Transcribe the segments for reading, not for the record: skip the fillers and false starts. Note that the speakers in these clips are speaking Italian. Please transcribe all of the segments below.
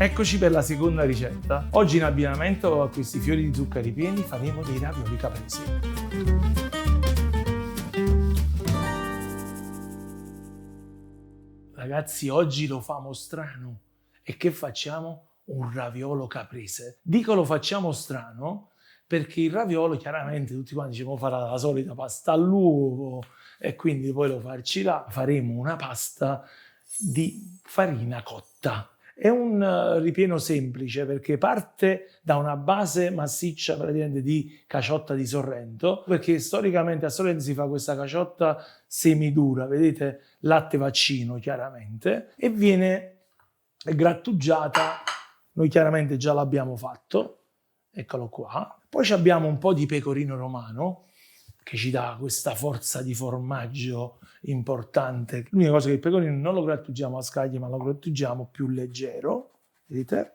Eccoci per la seconda ricetta. Oggi in abbinamento a questi fiori di zucca ripieni faremo dei ravioli capresi. Ragazzi, oggi lo famo strano. E che facciamo? Un raviolo caprese. Dico lo facciamo strano perché il raviolo chiaramente tutti quanti diciamo farà la solita pasta all'uovo e quindi poi lo farcirà. Faremo una pasta di farina cotta. È un ripieno semplice perché parte da una base massiccia praticamente di caciotta di Sorrento, perché storicamente a Sorrento si fa questa caciotta semidura, vedete, latte vaccino chiaramente, e viene grattugiata. Noi chiaramente già l'abbiamo fatto, eccolo qua. Poi abbiamo un po' di pecorino romano che ci dà questa forza di formaggio importante. L'unica cosa è che il pecorino non lo grattugiamo a scaglie, ma lo grattugiamo più leggero, vedete?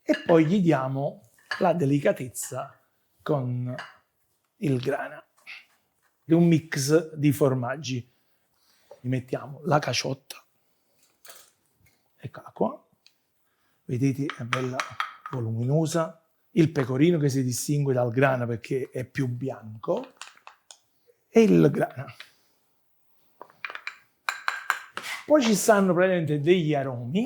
E poi gli diamo la delicatezza con il grana. È un mix di formaggi. Gli mettiamo la caciotta, eccola qua, vedete è bella voluminosa, il pecorino che si distingue dal grana perché è più bianco, e il grana. Poi ci stanno praticamente degli aromi.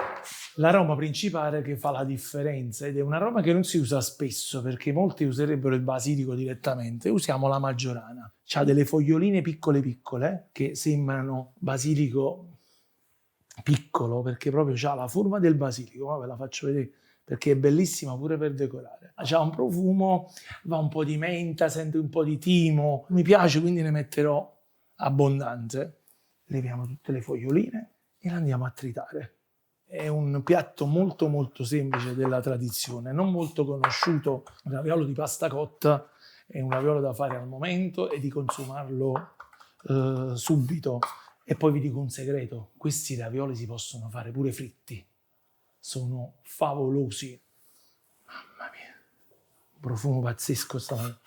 L'aroma principale che fa la differenza, ed è un aroma che non si usa spesso perché molti userebbero il basilico direttamente, usiamo la maggiorana. C'ha delle foglioline piccole piccole che sembrano basilico piccolo perché proprio c'ha la forma del basilico, ma ve la faccio vedere perché è bellissima pure per decorare. C'ha un profumo, va un po' di menta, sente un po' di timo, mi piace quindi ne metterò abbondante. Leviamo tutte le foglioline e le andiamo a tritare. È un piatto molto molto semplice della tradizione, non molto conosciuto. Un raviolo di pasta cotta è un raviolo da fare al momento e di consumarlo subito. E poi vi dico un segreto, questi ravioli si possono fare pure fritti. Sono favolosi. Mamma mia, un profumo pazzesco stamattina.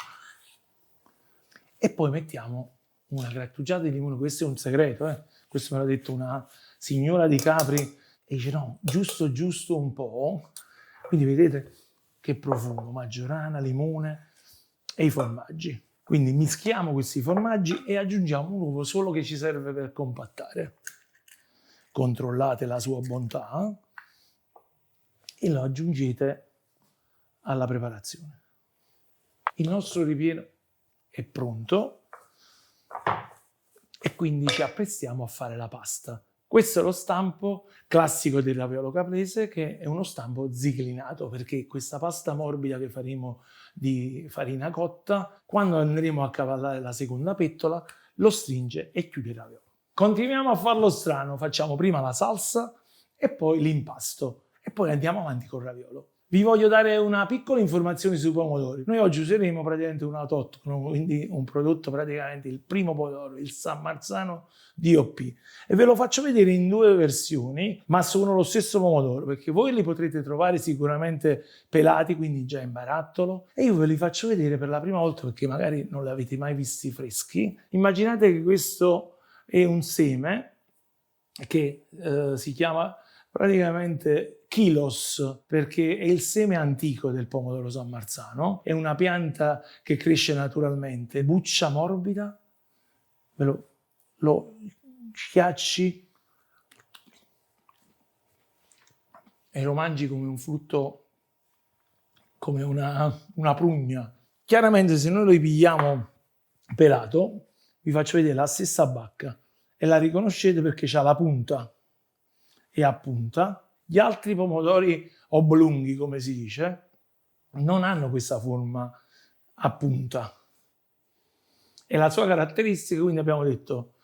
E poi mettiamo una grattugiata di limone, questo è un segreto, questo me l'ha detto una signora di Capri, e dice no, giusto giusto un po', quindi vedete che profumo, maggiorana, limone e i formaggi. Quindi mischiamo questi formaggi e aggiungiamo un uovo solo che ci serve per compattare. Controllate la sua bontà e lo aggiungete alla preparazione. Il nostro ripieno è pronto e quindi ci apprestiamo a fare la pasta. Questo è lo stampo classico del raviolo caprese, che è uno stampo ziclinato, perché questa pasta morbida che faremo di farina cotta, quando andremo a cavallare la seconda pettola, lo stringe e chiude il raviolo. Continuiamo a farlo strano, facciamo prima la salsa e poi l'impasto e poi andiamo avanti col raviolo. Vi voglio dare una piccola informazione sui pomodori. Noi oggi useremo praticamente un autoctono, quindi un prodotto praticamente il primo pomodoro, il San Marzano DOP. E ve lo faccio vedere in due versioni, ma sono lo stesso pomodoro, perché voi li potrete trovare sicuramente pelati, quindi già in barattolo, e io ve li faccio vedere per la prima volta perché magari non li avete mai visti freschi. Immaginate che questo è un seme che si chiama praticamente Chilos, perché è il seme antico del pomodoro San Marzano, è una pianta che cresce naturalmente, buccia morbida, lo schiacci e lo mangi come un frutto, come una prugna. Chiaramente se noi lo pigliamo pelato, vi faccio vedere la stessa bacca e la riconoscete perché c'ha la punta e a punta. Gli altri pomodori oblunghi, come si dice, non hanno questa forma a punta. È la sua caratteristica, quindi abbiamo detto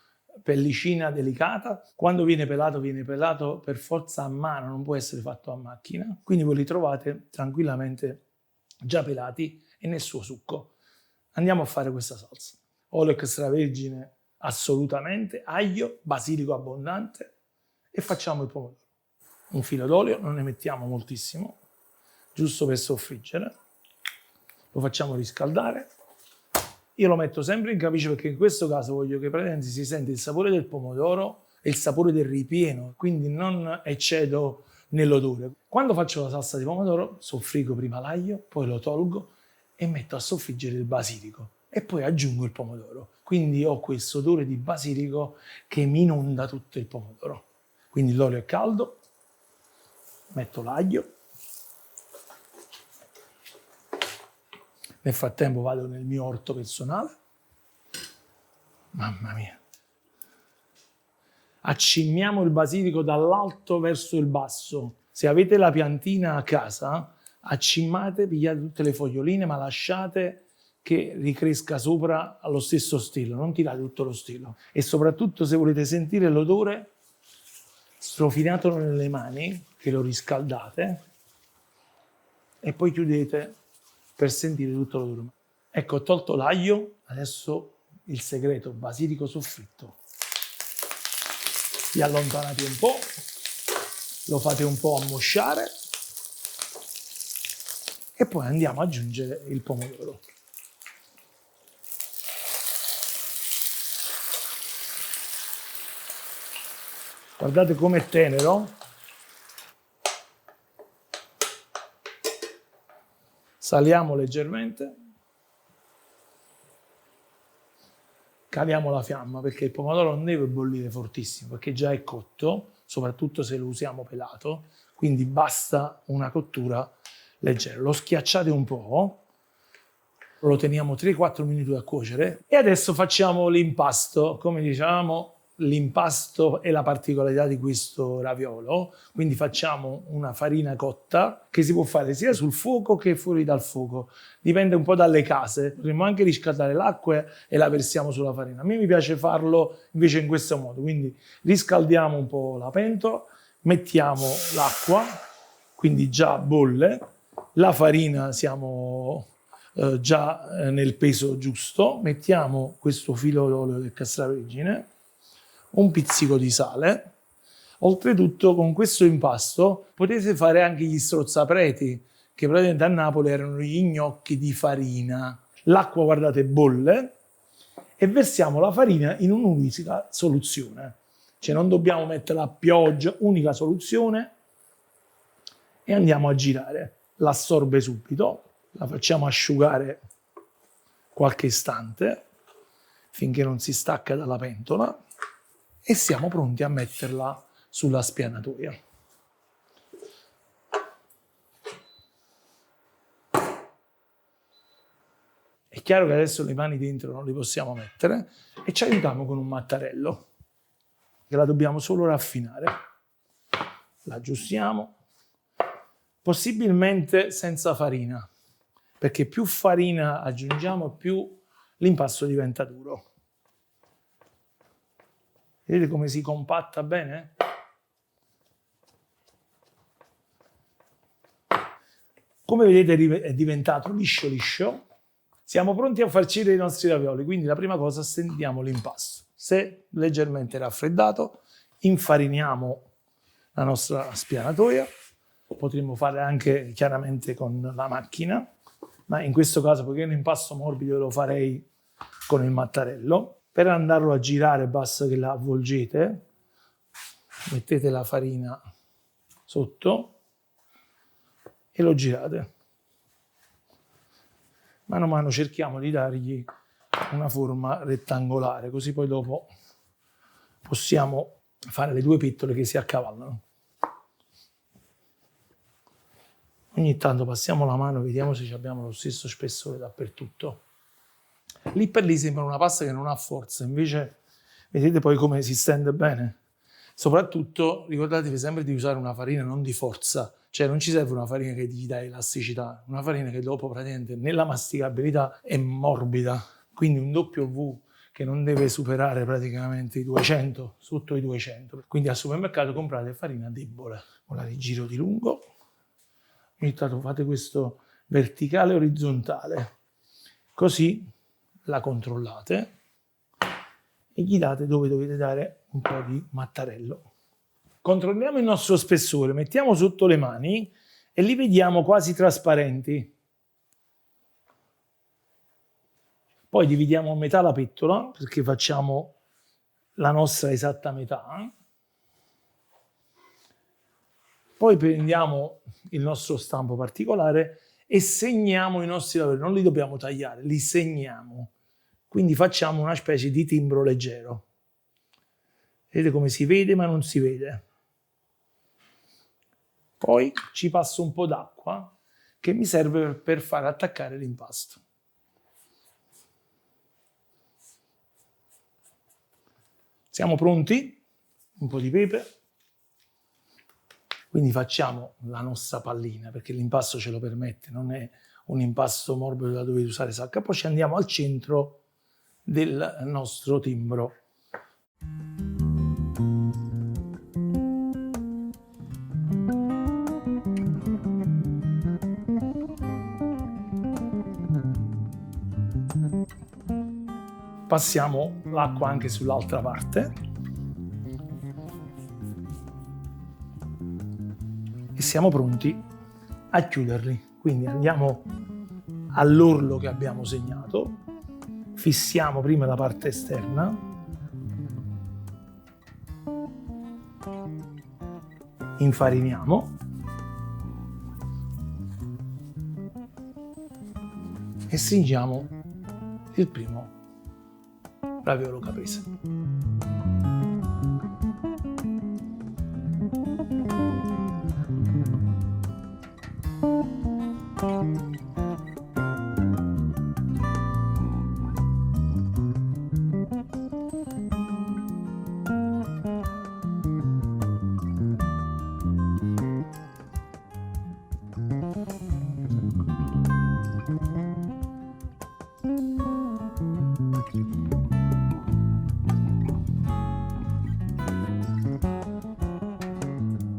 pellicina delicata. Quando viene pelato per forza a mano, non può essere fatto a macchina. Quindi voi li trovate tranquillamente già pelati e nel suo succo. Andiamo a fare questa salsa. Olio extravergine assolutamente, aglio, basilico abbondante e facciamo il pomodoro. Un filo d'olio, non ne mettiamo moltissimo, giusto per soffriggere. Lo facciamo riscaldare. Io lo metto sempre in camice perché in questo caso voglio che praticamente si sente il sapore del pomodoro e il sapore del ripieno, quindi non eccedo nell'odore. Quando faccio la salsa di pomodoro, soffrigo prima l'aglio, poi lo tolgo e metto a soffriggere il basilico e poi aggiungo il pomodoro. Quindi ho questo odore di basilico che mi inonda tutto il pomodoro. Quindi l'olio è caldo, metto l'aglio. Nel frattempo vado nel mio orto personale. Mamma mia. Accimmiamo il basilico dall'alto verso il basso. Se avete la piantina a casa, accimmate, pigliate tutte le foglioline, ma lasciate che ricresca sopra allo stesso stelo, non tirate tutto lo stelo. E soprattutto se volete sentire l'odore, strofinatelo nelle mani, che lo riscaldate, e poi chiudete per sentire tutto l'odore. Ecco, ho tolto l'aglio, adesso il segreto, basilico soffritto. Vi allontanate un po', lo fate un po' ammosciare e poi andiamo ad aggiungere il pomodoro. Guardate com'è tenero. Saliamo leggermente, caliamo la fiamma perché il pomodoro non deve bollire fortissimo perché già è cotto, soprattutto se lo usiamo pelato, quindi basta una cottura leggera. Lo schiacciate un po', lo teniamo 3-4 minuti a cuocere e adesso facciamo l'impasto. Come dicevamo, l'impasto è la particolarità di questo raviolo, quindi facciamo una farina cotta che si può fare sia sul fuoco che fuori dal fuoco, dipende un po' dalle case. Potremmo anche riscaldare l'acqua e la versiamo sulla farina. A me mi piace farlo invece in questo modo, quindi riscaldiamo un po' la pentola, mettiamo l'acqua, quindi già bolle, la farina siamo già nel peso giusto, mettiamo questo filo d'olio extravergine, un pizzico di sale. Oltretutto con questo impasto potete fare anche gli strozzapreti, che praticamente a Napoli erano gli gnocchi di farina. L'acqua, guardate, bolle e versiamo la farina in un'unica soluzione. Cioè non dobbiamo metterla a pioggia, unica soluzione, e andiamo a girare. L'assorbe subito, la facciamo asciugare qualche istante finché non si stacca dalla pentola e siamo pronti a metterla sulla spianatoia. È chiaro che adesso le mani dentro non le possiamo mettere e ci aiutiamo con un mattarello che la dobbiamo solo raffinare. La aggiustiamo, possibilmente senza farina, perché più farina aggiungiamo più l'impasto diventa duro. Vedete come si compatta bene? Come vedete è diventato liscio liscio. Siamo pronti a farcire i nostri ravioli, quindi la prima cosa stendiamo l'impasto. Se leggermente raffreddato, infariniamo la nostra spianatoia. Potremmo fare anche chiaramente con la macchina, ma in questo caso, poiché è un impasto morbido, lo farei con il mattarello. Per andarlo a girare basta che la avvolgete, mettete la farina sotto e lo girate. Mano a mano cerchiamo di dargli una forma rettangolare, così poi dopo possiamo fare le due pettole che si accavallano. Ogni tanto passiamo la mano e vediamo se abbiamo lo stesso spessore dappertutto. Lì per lì sembra una pasta che non ha forza, invece vedete poi come si stende bene. Soprattutto ricordatevi sempre di usare una farina non di forza, cioè non ci serve una farina che gli dà elasticità, una farina che dopo praticamente nella masticabilità è morbida, quindi un W che non deve superare praticamente i 200, sotto i 200. Quindi al supermercato comprate farina debole. Ora rigiro di lungo, ogni tanto fate questo verticale e orizzontale, così la controllate e gli date dove dovete dare un po' di mattarello. Controlliamo il nostro spessore, mettiamo sotto le mani e li vediamo quasi trasparenti. Poi dividiamo a metà la pettola perché facciamo la nostra esatta metà. Poi prendiamo il nostro stampo particolare e segniamo i nostri lavori, non li dobbiamo tagliare, li segniamo. Quindi facciamo una specie di timbro leggero. Vedete come si vede ma non si vede. Poi ci passo un po' d'acqua che mi serve per far attaccare l'impasto. Siamo pronti? Un po' di pepe. Quindi facciamo la nostra pallina perché l'impasto ce lo permette, non è un impasto morbido da dove usare sacca. Poi ci andiamo al centro del nostro timbro. Passiamo l'acqua anche sull'altra parte e siamo pronti a chiuderli. Quindi andiamo all'orlo che abbiamo segnato, fissiamo prima la parte esterna, infariniamo e stringiamo il primo raviolo caprese.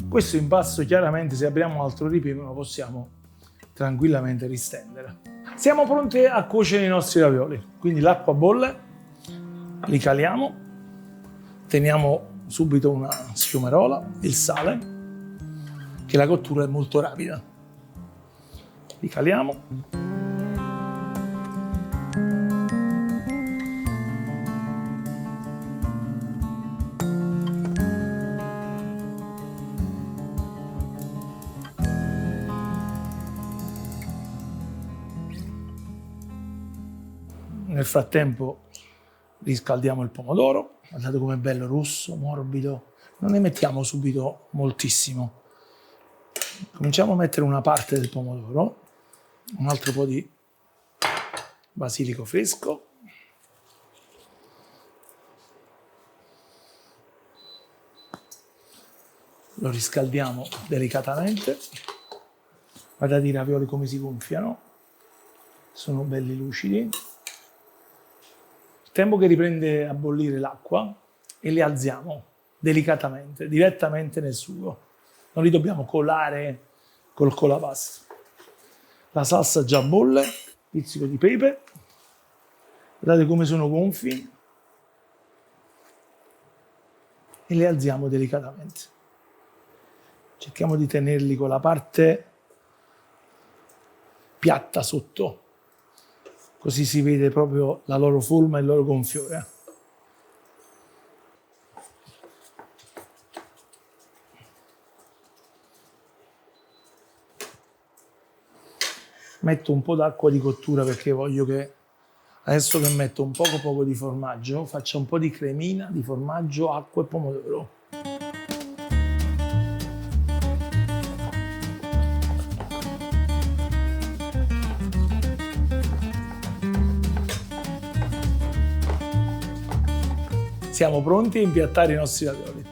Questo impasto chiaramente se apriamo altro ripieno lo possiamo tranquillamente ristendere. Siamo pronti a cuocere i nostri ravioli, quindi l'acqua bolle, li caliamo, teniamo subito una schiumerola, il sale, che la cottura è molto rapida. Li caliamo. Nel frattempo riscaldiamo il pomodoro, guardate com'è bello rosso, morbido, non ne mettiamo subito moltissimo. Cominciamo a mettere una parte del pomodoro, un altro po' di basilico fresco, lo riscaldiamo delicatamente, guardate i ravioli come si gonfiano, sono belli lucidi. Tempo che riprende a bollire l'acqua e li alziamo delicatamente, direttamente nel sugo. Non li dobbiamo colare col colapasta. La salsa già bolle, pizzico di pepe. Guardate come sono gonfi. E li alziamo delicatamente. Cerchiamo di tenerli con la parte piatta sotto. Così si vede proprio la loro forma e il loro gonfiore. Metto un po' d'acqua di cottura perché voglio che, adesso che metto un poco di formaggio, faccia un po' di cremina di formaggio, acqua e pomodoro. Siamo pronti a impiattare i nostri ravioli.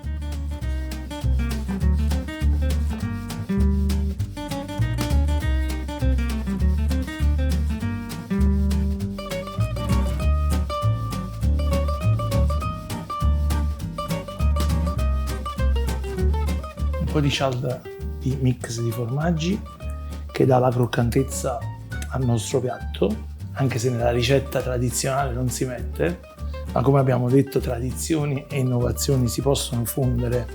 Un po' di cialda di mix di formaggi che dà la croccantezza al nostro piatto, anche se nella ricetta tradizionale non si mette. Ma come abbiamo detto, tradizioni e innovazioni si possono fondere.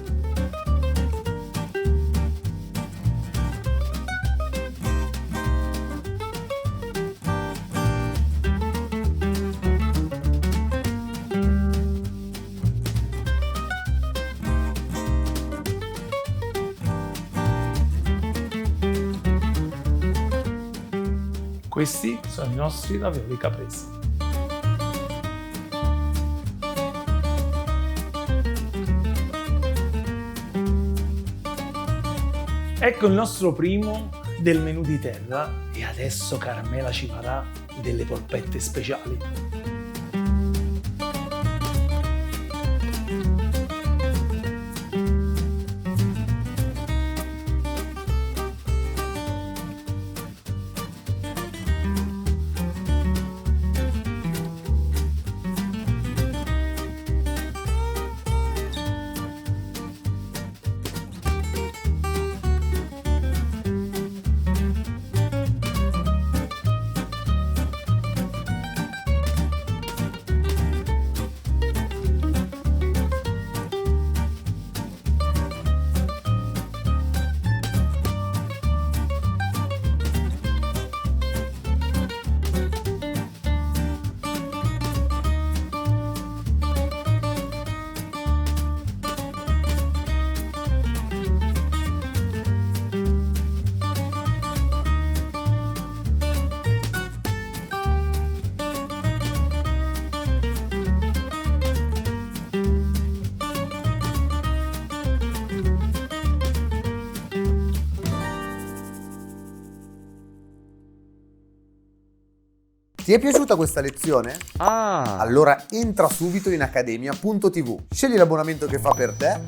Questi sono i nostri ravioli capresi. Ecco il nostro primo del menù di terra e adesso Carmela ci farà delle polpette speciali. Ti è piaciuta questa lezione? Allora entra subito in accademia.tv, scegli l'abbonamento che fa per te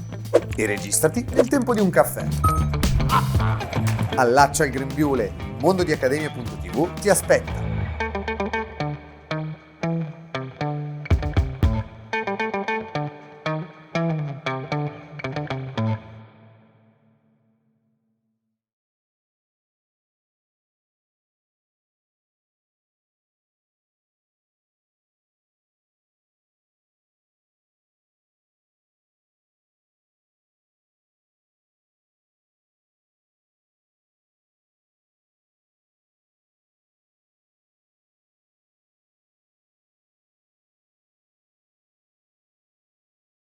e registrati nel tempo di un caffè. Allaccia il grembiule, il mondo di accademia.tv ti aspetta.